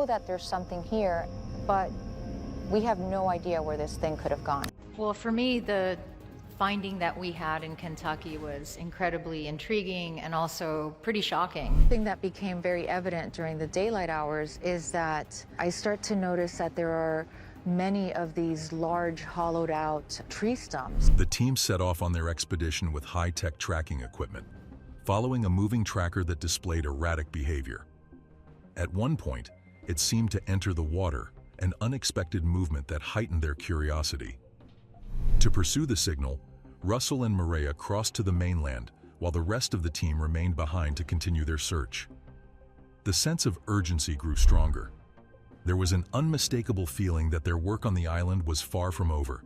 know that there's something here, but we have no idea where this thing could have gone. Well, for me, the finding that we had in Kentucky was incredibly intriguing and also pretty shocking. The thing that became very evident during the daylight hours is that I start to notice that there are many of these large hollowed out tree stumps. The team set off on their expedition with high-tech tracking equipment, following a moving tracker that displayed erratic behavior. At one point, it seemed to enter the water, an unexpected movement that heightened their curiosity. To pursue the signal, Russell and Mireya crossed to the mainland while the rest of the team remained behind to continue their search. The sense of urgency grew stronger. There was an unmistakable feeling that their work on the island was far from over.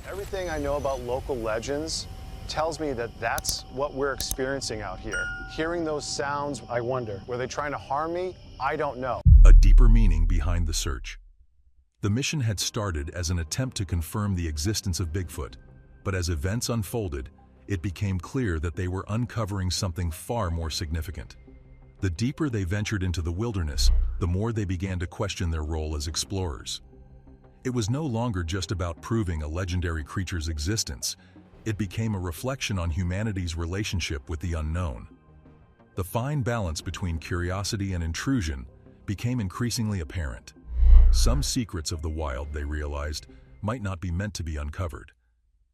Everything I know about local legends tells me that that's what we're experiencing out here. Hearing those sounds, I wonder, were they trying to harm me? I don't know. A deeper meaning behind the search. The mission had started as an attempt to confirm the existence of Bigfoot, but as events unfolded, it became clear that they were uncovering something far more significant. The deeper they ventured into the wilderness, the more they began to question their role as explorers. It was no longer just about proving a legendary creature's existence. It became a reflection on humanity's relationship with the unknown. The fine balance between curiosity and intrusion became increasingly apparent. Some secrets of the wild, they realized, might not be meant to be uncovered.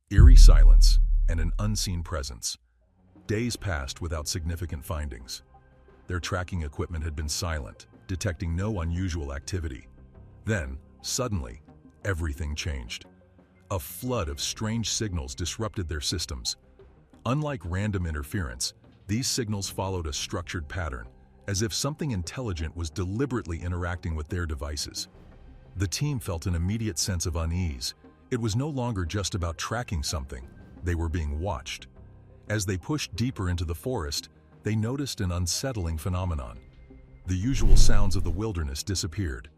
Eerie silence and an unseen presence. Days passed without significant findings. Their tracking equipment had been silent, detecting no unusual activity. Then, suddenly, everything changed. A flood of strange signals disrupted their systems. Unlike random interference, these signals followed a structured pattern, as if something intelligent was deliberately interacting with their devices. The team felt an immediate sense of unease. It was no longer just about tracking something. They were being watched. As they pushed deeper into the forest, they noticed an unsettling phenomenon. The usual sounds of the wilderness disappeared.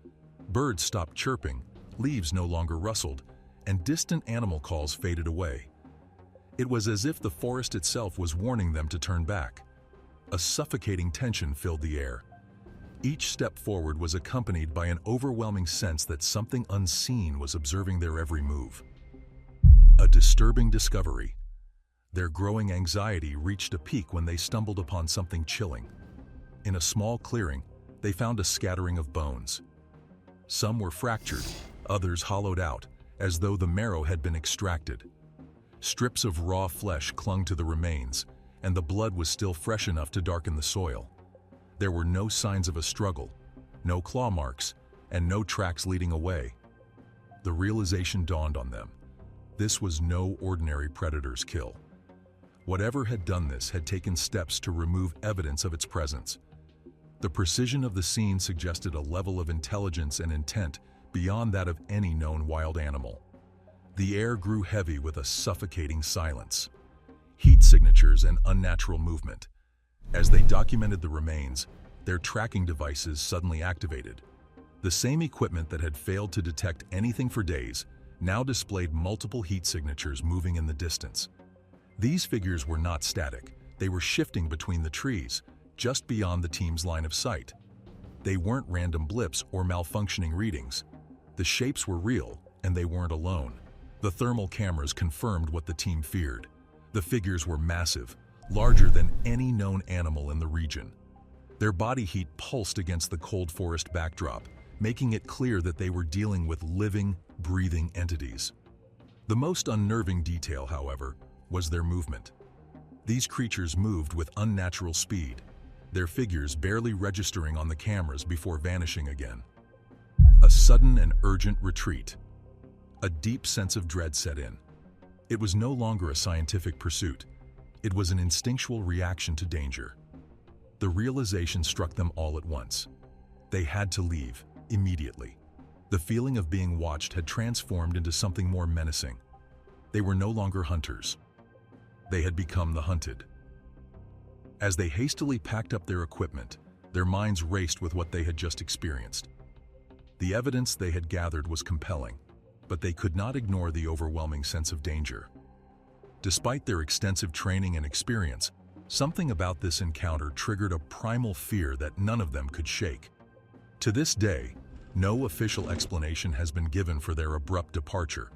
Birds stopped chirping, leaves no longer rustled, and distant animal calls faded away. It was as if the forest itself was warning them to turn back. A suffocating tension filled the air. Each step forward was accompanied by an overwhelming sense that something unseen was observing their every move. A disturbing discovery. Their growing anxiety reached a peak when they stumbled upon something chilling. In a small clearing, they found a scattering of bones. Some were fractured, others hollowed out, as though the marrow had been extracted. Strips of raw flesh clung to the remains, and the blood was still fresh enough to darken the soil. There were no signs of a struggle, no claw marks, and no tracks leading away. The realization dawned on them. This was no ordinary predator's kill. Whatever had done this had taken steps to remove evidence of its presence. The precision of the scene suggested a level of intelligence and intent beyond that of any known wild animal. The air grew heavy with a suffocating silence, heat signatures and unnatural movement. As they documented the remains, their tracking devices suddenly activated. The same equipment that had failed to detect anything for days now displayed multiple heat signatures moving in the distance. These figures were not static. They were shifting between the trees, just beyond the team's line of sight. They weren't random blips or malfunctioning readings. The shapes were real, and they weren't alone. The thermal cameras confirmed what the team feared. The figures were massive, larger than any known animal in the region. Their body heat pulsed against the cold forest backdrop, making it clear that they were dealing with living, breathing entities. The most unnerving detail, however, was their movement. These creatures moved with unnatural speed, their figures barely registering on the cameras before vanishing again. A sudden and urgent retreat. A deep sense of dread set in. It was no longer a scientific pursuit. It was an instinctual reaction to danger. The realization struck them all at once. They had to leave, immediately. The feeling of being watched had transformed into something more menacing. They were no longer hunters. They had become the hunted. As they hastily packed up their equipment, their minds raced with what they had just experienced. The evidence they had gathered was compelling, but they could not ignore the overwhelming sense of danger. Despite their extensive training and experience, something about this encounter triggered a primal fear that none of them could shake. To this day, no official explanation has been given for their abrupt departure.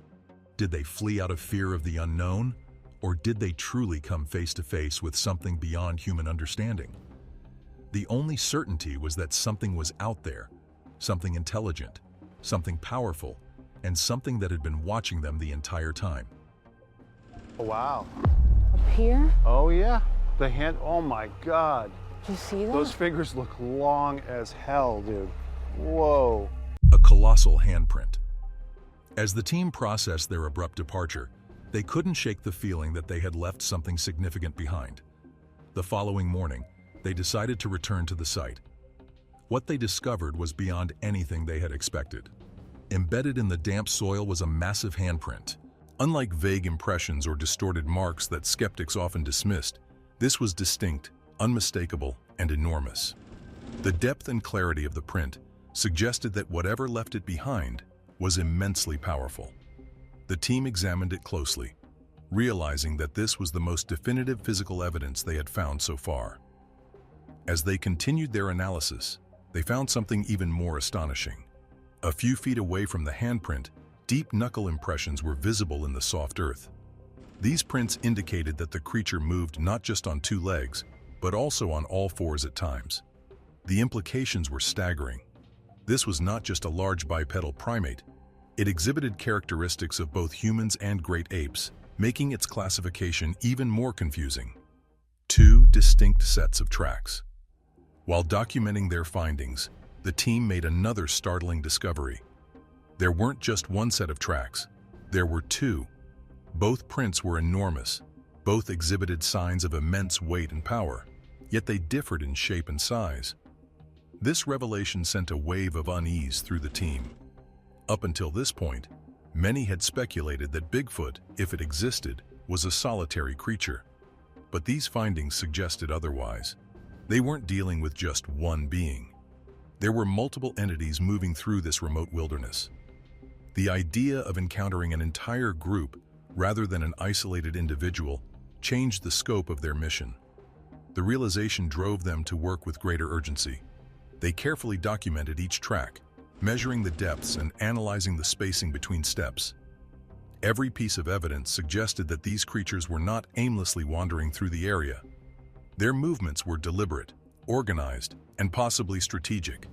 Did they flee out of fear of the unknown, or did they truly come face to face with something beyond human understanding? The only certainty was that something was out there, something intelligent, something powerful, and something that had been watching them the entire time. Wow. Up here? Oh yeah, the hand, oh my God. Do you see that? Those fingers look long as hell, dude. Whoa. A colossal handprint. As the team processed their abrupt departure, they couldn't shake the feeling that they had left something significant behind. The following morning, they decided to return to the site. What they discovered was beyond anything they had expected. Embedded in the damp soil was a massive handprint. Unlike vague impressions or distorted marks that skeptics often dismissed, this was distinct, unmistakable, and enormous. The depth and clarity of the print suggested that whatever left it behind was immensely powerful. The team examined it closely, realizing that this was the most definitive physical evidence they had found so far. As they continued their analysis, they found something even more astonishing. A few feet away from the handprint, deep knuckle impressions were visible in the soft earth. These prints indicated that the creature moved not just on two legs, but also on all fours at times. The implications were staggering. This was not just a large bipedal primate. It exhibited characteristics of both humans and great apes, making its classification even more confusing. Two distinct sets of tracks. While documenting their findings, the team made another startling discovery. There weren't just one set of tracks, there were two. Both prints were enormous, both exhibited signs of immense weight and power, yet they differed in shape and size. This revelation sent a wave of unease through the team. Up until this point, many had speculated that Bigfoot, if it existed, was a solitary creature. But these findings suggested otherwise. They weren't dealing with just one being. There were multiple entities moving through this remote wilderness. The idea of encountering an entire group rather than an isolated individual changed the scope of their mission. The realization drove them to work with greater urgency. They carefully documented each track, measuring the depths and analyzing the spacing between steps. Every piece of evidence suggested that these creatures were not aimlessly wandering through the area. Their movements were deliberate, organized, and possibly strategic.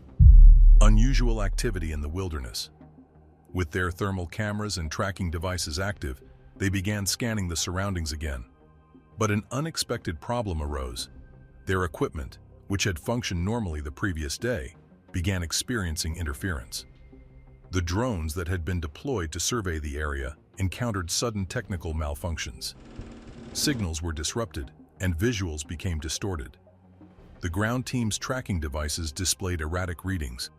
Unusual activity in the wilderness. With their thermal cameras and tracking devices active, they began scanning the surroundings again. But an unexpected problem arose. Their equipment, which had functioned normally the previous day, began experiencing interference. The drones that had been deployed to survey the area encountered sudden technical malfunctions. Signals were disrupted, and visuals became distorted. The ground team's tracking devices displayed erratic readings.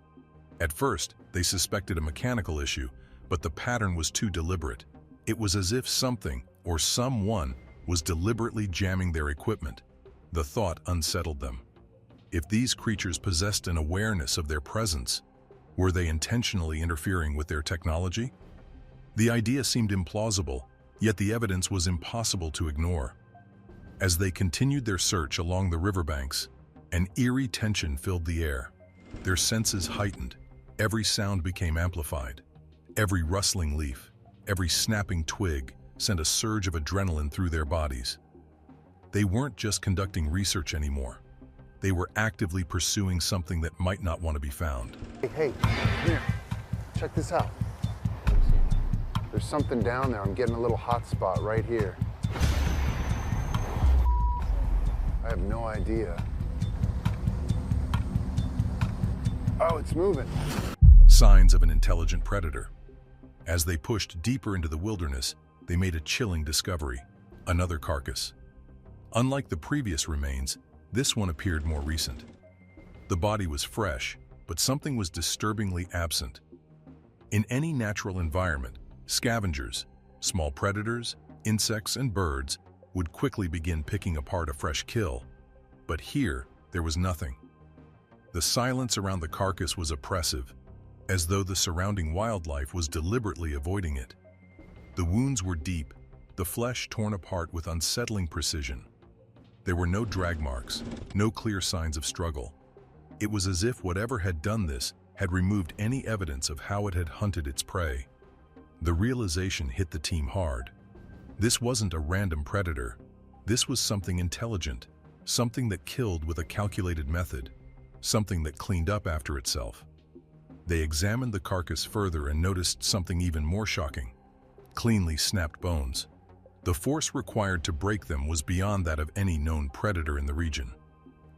At first, they suspected a mechanical issue, but the pattern was too deliberate. It was as if something, or someone, was deliberately jamming their equipment. The thought unsettled them. If these creatures possessed an awareness of their presence, were they intentionally interfering with their technology? The idea seemed implausible, yet the evidence was impossible to ignore. As they continued their search along the riverbanks, an eerie tension filled the air. Their senses heightened. Every sound became amplified. Every rustling leaf, every snapping twig sent a surge of adrenaline through their bodies. They weren't just conducting research anymore. They were actively pursuing something that might not want to be found. Hey, here, check this out. There's something down there. I'm getting a little hot spot right here. I have no idea. Oh, it's moving. Signs of an intelligent predator. As they pushed deeper into the wilderness, they made a chilling discovery: another carcass. Unlike the previous remains, this one appeared more recent. The body was fresh, but something was disturbingly absent. In any natural environment, scavengers, small predators, insects, and birds would quickly begin picking apart a fresh kill. But here, there was nothing. The silence around the carcass was oppressive, as though the surrounding wildlife was deliberately avoiding it. The wounds were deep, the flesh torn apart with unsettling precision. There were no drag marks, no clear signs of struggle. It was as if whatever had done this had removed any evidence of how it had hunted its prey. The realization hit the team hard. This wasn't a random predator. This was something intelligent, something that killed with a calculated method, something that cleaned up after itself. They examined the carcass further and noticed something even more shocking: cleanly snapped bones. The force required to break them was beyond that of any known predator in the region.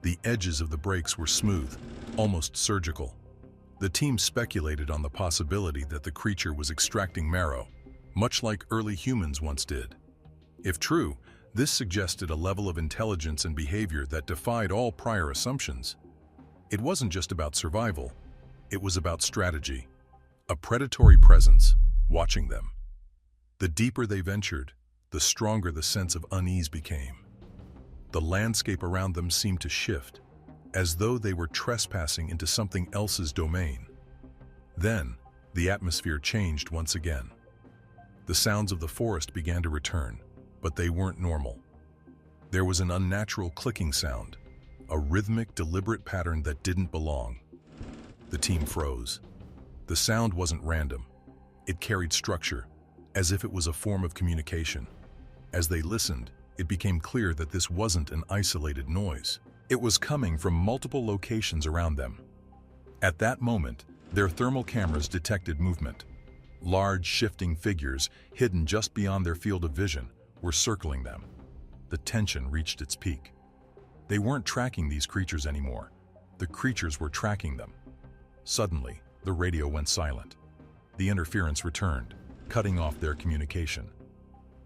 The edges of the breaks were smooth, almost surgical. The team speculated on the possibility that the creature was extracting marrow, much like early humans once did. If true, this suggested a level of intelligence and behavior that defied all prior assumptions. It wasn't just about survival, it was about strategy, a predatory presence watching them. The deeper they ventured, the stronger the sense of unease became. The landscape around them seemed to shift, as though they were trespassing into something else's domain. Then, the atmosphere changed once again. The sounds of the forest began to return, but they weren't normal. There was an unnatural clicking sound, a rhythmic, deliberate pattern that didn't belong. The team froze. The sound wasn't random. It carried structure, as if it was a form of communication. As they listened, it became clear that this wasn't an isolated noise. It was coming from multiple locations around them. At that moment, their thermal cameras detected movement. Large, shifting figures, hidden just beyond their field of vision, were circling them. The tension reached its peak. They weren't tracking these creatures anymore. The creatures were tracking them. Suddenly, the radio went silent. The interference returned, cutting off their communication.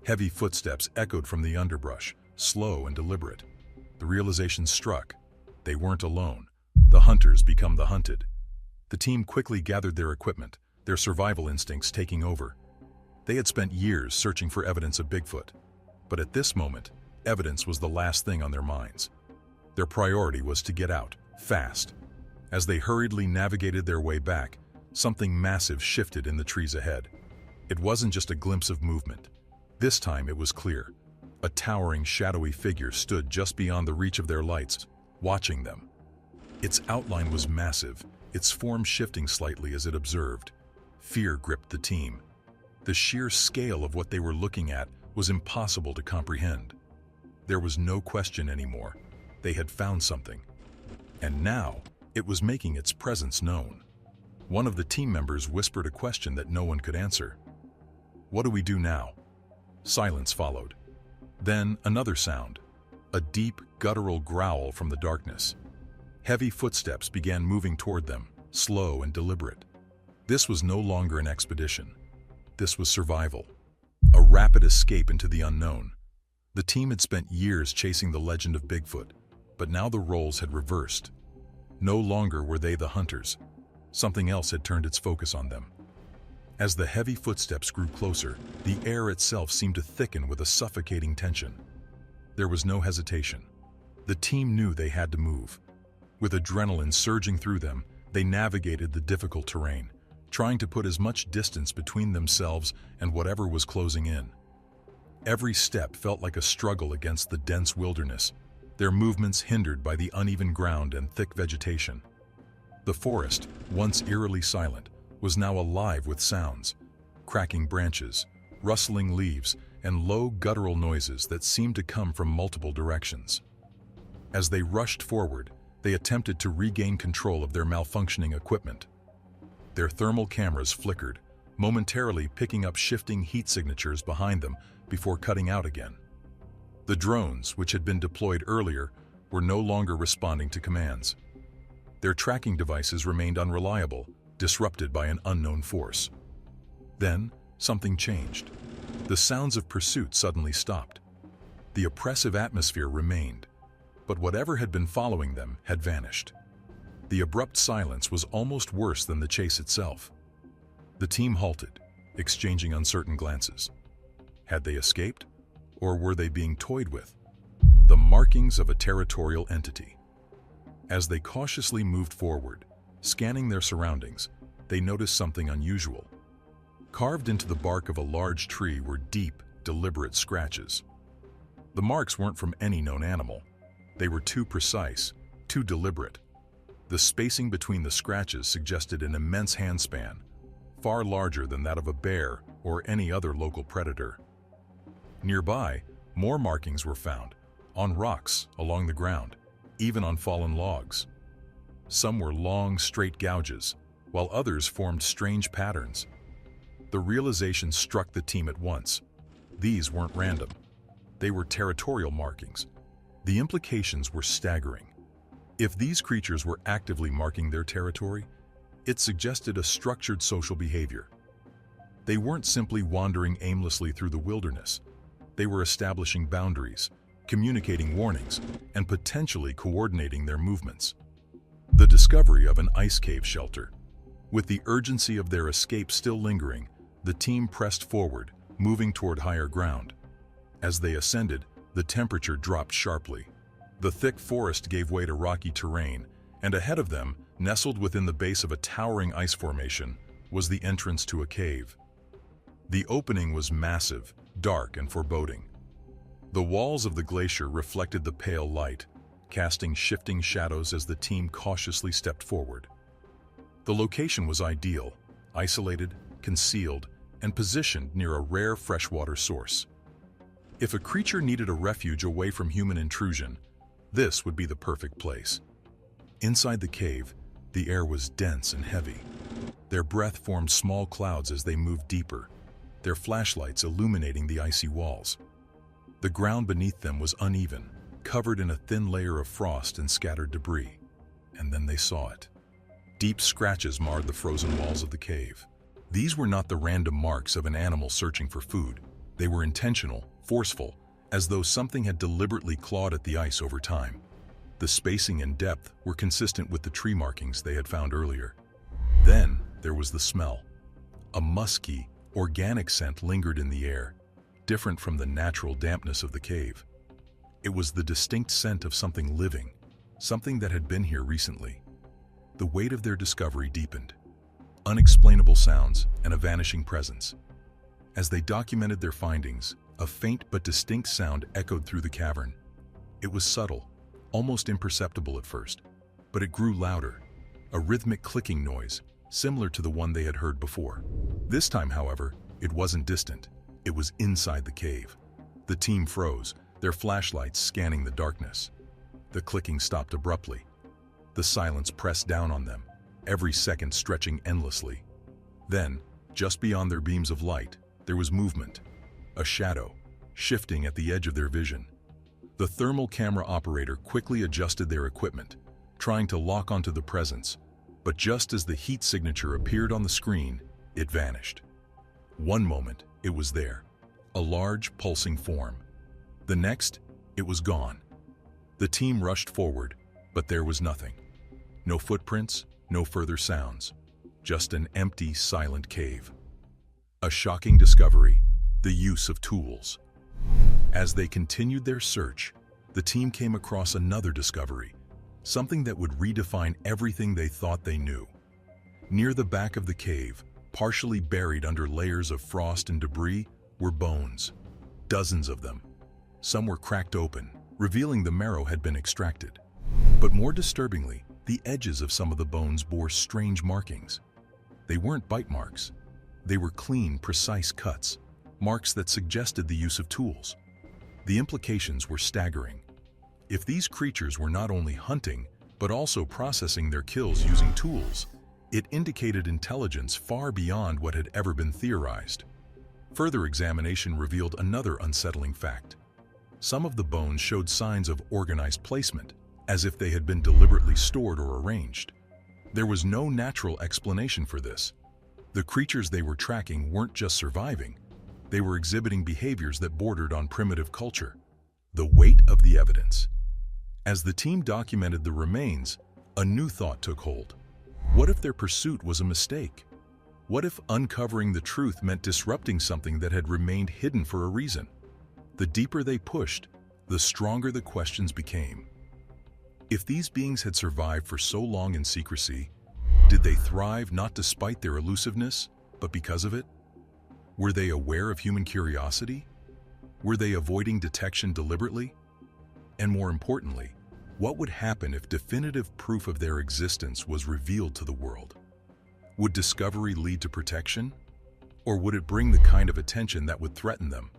Heavy footsteps echoed from the underbrush, slow and deliberate. The realization struck. They weren't alone. The hunters become the hunted. The team quickly gathered their equipment, their survival instincts taking over. They had spent years searching for evidence of Bigfoot, but at this moment, evidence was the last thing on their minds. Their priority was to get out, fast. As they hurriedly navigated their way back, something massive shifted in the trees ahead. It wasn't just a glimpse of movement. This time it was clear. A towering, shadowy figure stood just beyond the reach of their lights, watching them. Its outline was massive, its form shifting slightly as it observed. Fear gripped the team. The sheer scale of what they were looking at was impossible to comprehend. There was no question anymore. They had found something. And now, it was making its presence known. One of the team members whispered a question that no one could answer. "What do we do now?" Silence followed. Then another sound, a deep, guttural growl from the darkness. Heavy footsteps began moving toward them, slow and deliberate. This was no longer an expedition. This was survival, a rapid escape into the unknown. The team had spent years chasing the legend of Bigfoot, but now the roles had reversed. No longer were they the hunters. Something else had turned its focus on them. As the heavy footsteps grew closer, the air itself seemed to thicken with a suffocating tension. There was no hesitation. The team knew they had to move. With adrenaline surging through them, they navigated the difficult terrain, trying to put as much distance between themselves and whatever was closing in. Every step felt like a struggle against the dense wilderness, their movements hindered by the uneven ground and thick vegetation. The forest, once eerily silent, was now alive with sounds, cracking branches, rustling leaves, and low guttural noises that seemed to come from multiple directions. As they rushed forward, they attempted to regain control of their malfunctioning equipment. Their thermal cameras flickered, momentarily picking up shifting heat signatures behind them before cutting out again. The drones, which had been deployed earlier, were no longer responding to commands. Their tracking devices remained unreliable, disrupted by an unknown force. Then, something changed. The sounds of pursuit suddenly stopped. The oppressive atmosphere remained, but whatever had been following them had vanished. The abrupt silence was almost worse than the chase itself. The team halted, exchanging uncertain glances. Had they escaped, or were they being toyed with? The markings of a territorial entity. As they cautiously moved forward, scanning their surroundings, they noticed something unusual. Carved into the bark of a large tree were deep, deliberate scratches. The marks weren't from any known animal. They were too precise, too deliberate. The spacing between the scratches suggested an immense handspan, far larger than that of a bear or any other local predator. Nearby, more markings were found, on rocks, along the ground, even on fallen logs. Some were long, straight gouges, while others formed strange patterns. The realization struck the team at once. These weren't random. They were territorial markings. The implications were staggering. If these creatures were actively marking their territory, it suggested a structured social behavior. They weren't simply wandering aimlessly through the wilderness. They were establishing boundaries, communicating warnings, and potentially coordinating their movements. The discovery of an ice cave shelter. With the urgency of their escape still lingering, the team pressed forward, moving toward higher ground. As they ascended, the temperature dropped sharply. The thick forest gave way to rocky terrain, and ahead of them, nestled within the base of a towering ice formation, was the entrance to a cave. The opening was massive, dark, and foreboding. The walls of the glacier reflected the pale light, casting shifting shadows as the team cautiously stepped forward. The location was ideal, isolated, concealed, and positioned near a rare freshwater source. If a creature needed a refuge away from human intrusion, this would be the perfect place. Inside the cave, the air was dense and heavy. Their breath formed small clouds as they moved deeper, their flashlights illuminating the icy walls. The ground beneath them was uneven, covered in a thin layer of frost and scattered debris. And then they saw it. Deep scratches marred the frozen walls of the cave. These were not the random marks of an animal searching for food. They were intentional, forceful, as though something had deliberately clawed at the ice over time. The spacing and depth were consistent with the tree markings they had found earlier. Then there was the smell. A musky, organic scent lingered in the air, different from the natural dampness of the cave. It was the distinct scent of something living, something that had been here recently. The weight of their discovery deepened. Unexplainable sounds and a vanishing presence. As they documented their findings, a faint but distinct sound echoed through the cavern. It was subtle, almost imperceptible at first, but it grew louder, a rhythmic clicking noise, similar to the one they had heard before. This time, however, it wasn't distant. It was inside the cave. The team froze, their flashlights scanning the darkness. The clicking stopped abruptly. The silence pressed down on them, every second stretching endlessly. Then, just beyond their beams of light, there was movement. A shadow, shifting at the edge of their vision. The thermal camera operator quickly adjusted their equipment, trying to lock onto the presence, but just as the heat signature appeared on the screen, it vanished. One moment, it was there, a large, pulsing form. The next, it was gone. The team rushed forward, but there was nothing. No footprints, no further sounds, just an empty, silent cave. A shocking discovery. The use of tools. As they continued their search, the team came across another discovery, something that would redefine everything they thought they knew. Near the back of the cave, partially buried under layers of frost and debris, were bones. Dozens of them. Some were cracked open, revealing the marrow had been extracted. But more disturbingly, the edges of some of the bones bore strange markings. They weren't bite marks. They were clean, precise cuts. Marks that suggested the use of tools. The implications were staggering. If these creatures were not only hunting, but also processing their kills using tools, it indicated intelligence far beyond what had ever been theorized. Further examination revealed another unsettling fact. Some of the bones showed signs of organized placement, as if they had been deliberately stored or arranged. There was no natural explanation for this. The creatures they were tracking weren't just surviving. They were exhibiting behaviors that bordered on primitive culture. The weight of the evidence. As the team documented the remains, a new thought took hold. What if their pursuit was a mistake? What if uncovering the truth meant disrupting something that had remained hidden for a reason? The deeper they pushed, the stronger the questions became. If these beings had survived for so long in secrecy, did they thrive not despite their elusiveness, but because of it? Were they aware of human curiosity? Were they avoiding detection deliberately? And more importantly, What would happen if definitive proof of their existence was revealed to the world? Would discovery lead to protection? Or would it bring the kind of attention that would threaten them?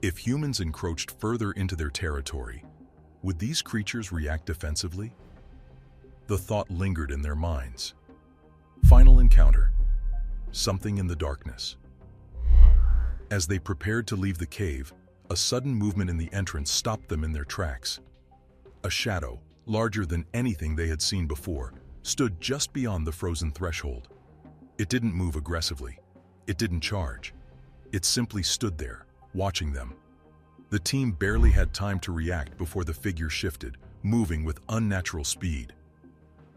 If humans encroached further into their territory, would these creatures react defensively? The thought lingered in their minds. Final encounter. Something in the darkness. As they prepared to leave the cave, a sudden movement in the entrance stopped them in their tracks. A shadow, larger than anything they had seen before, stood just beyond the frozen threshold. It didn't move aggressively. It didn't charge. It simply stood there, watching them. The team barely had time to react before the figure shifted, moving with unnatural speed.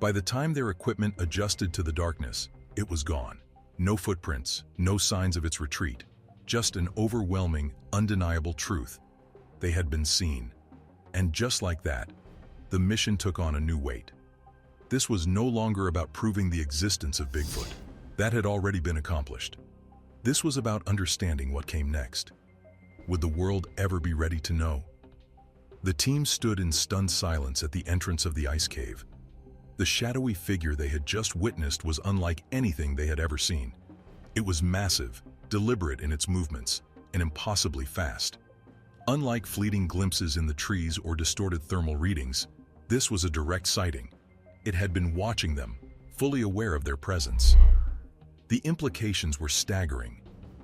By the time their equipment adjusted to the darkness, it was gone. No footprints, no signs of its retreat, just an overwhelming, undeniable truth. They had been seen. And just like that, the mission took on a new weight. This was no longer about proving the existence of Bigfoot. That had already been accomplished. This was about understanding what came next. Would the world ever be ready to know? The team stood in stunned silence at the entrance of the ice cave. The shadowy figure they had just witnessed was unlike anything they had ever seen. It was massive, deliberate in its movements, and impossibly fast. Unlike fleeting glimpses in the trees or distorted thermal readings, this was a direct sighting. It had been watching them, fully aware of their presence. The implications were staggering.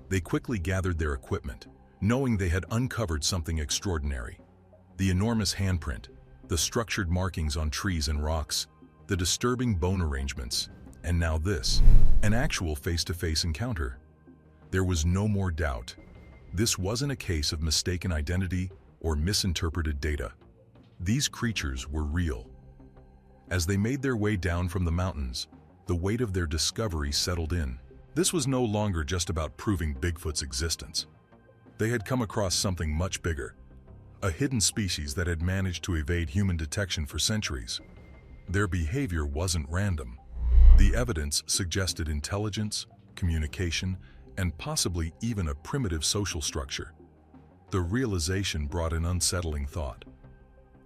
They quickly gathered their equipment, knowing they had uncovered something extraordinary. The enormous handprint, the structured markings on trees and rocks, the disturbing bone arrangements, and now this, an actual face-to-face encounter. There was no more doubt. This wasn't a case of mistaken identity or misinterpreted data. These creatures were real. As they made their way down from the mountains, the weight of their discovery settled in. This was no longer just about proving Bigfoot's existence. They had come across something much bigger, a hidden species that had managed to evade human detection for centuries. Their behavior wasn't random. The evidence suggested intelligence, communication, and possibly even a primitive social structure. The realization brought an unsettling thought.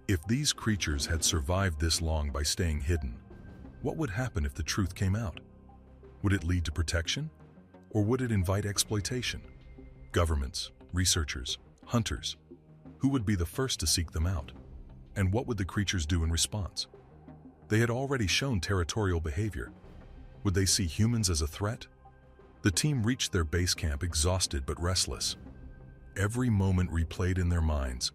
If these creatures had survived this long by staying hidden, what would happen if the truth came out? Would it lead to protection? Or would it invite exploitation? Governments, researchers, hunters, who would be the first to seek them out? And what would the creatures do in response? They had already shown territorial behavior. Would they see humans as a threat? The team reached their base camp exhausted but restless. Every moment replayed in their minds,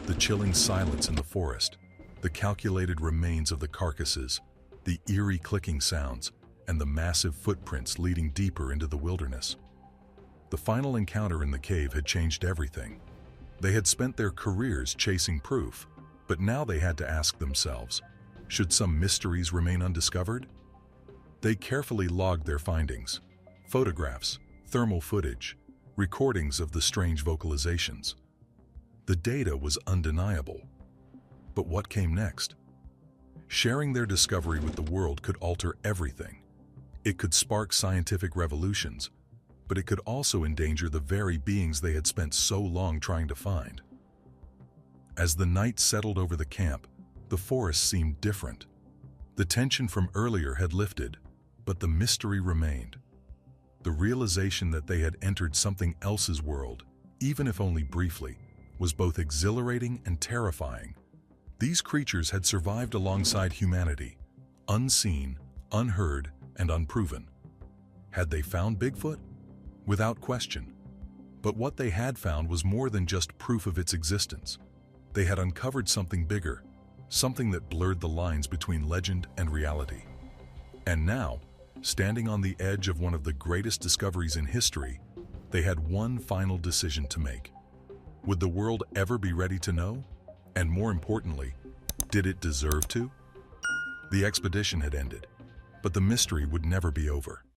the chilling silence in the forest, the calculated remains of the carcasses, the eerie clicking sounds, and the massive footprints leading deeper into the wilderness. The final encounter in the cave had changed everything. They had spent their careers chasing proof, but now they had to ask themselves, should some mysteries remain undiscovered? They carefully logged their findings: photographs, thermal footage, recordings of the strange vocalizations. The data was undeniable. But what came next? Sharing their discovery with the world could alter everything. It could spark scientific revolutions, but it could also endanger the very beings they had spent so long trying to find. As the night settled over the camp, the forest seemed different. The tension from earlier had lifted, but the mystery remained. The realization that they had entered something else's world, even if only briefly, was both exhilarating and terrifying. These creatures had survived alongside humanity, unseen, unheard, and unproven. Had they found Bigfoot? Without question. But what they had found was more than just proof of its existence. They had uncovered something bigger, something that blurred the lines between legend and reality. And now, standing on the edge of one of the greatest discoveries in history, they had one final decision to make. Would the world ever be ready to know? And more importantly, did it deserve to? The expedition had ended, but the mystery would never be over.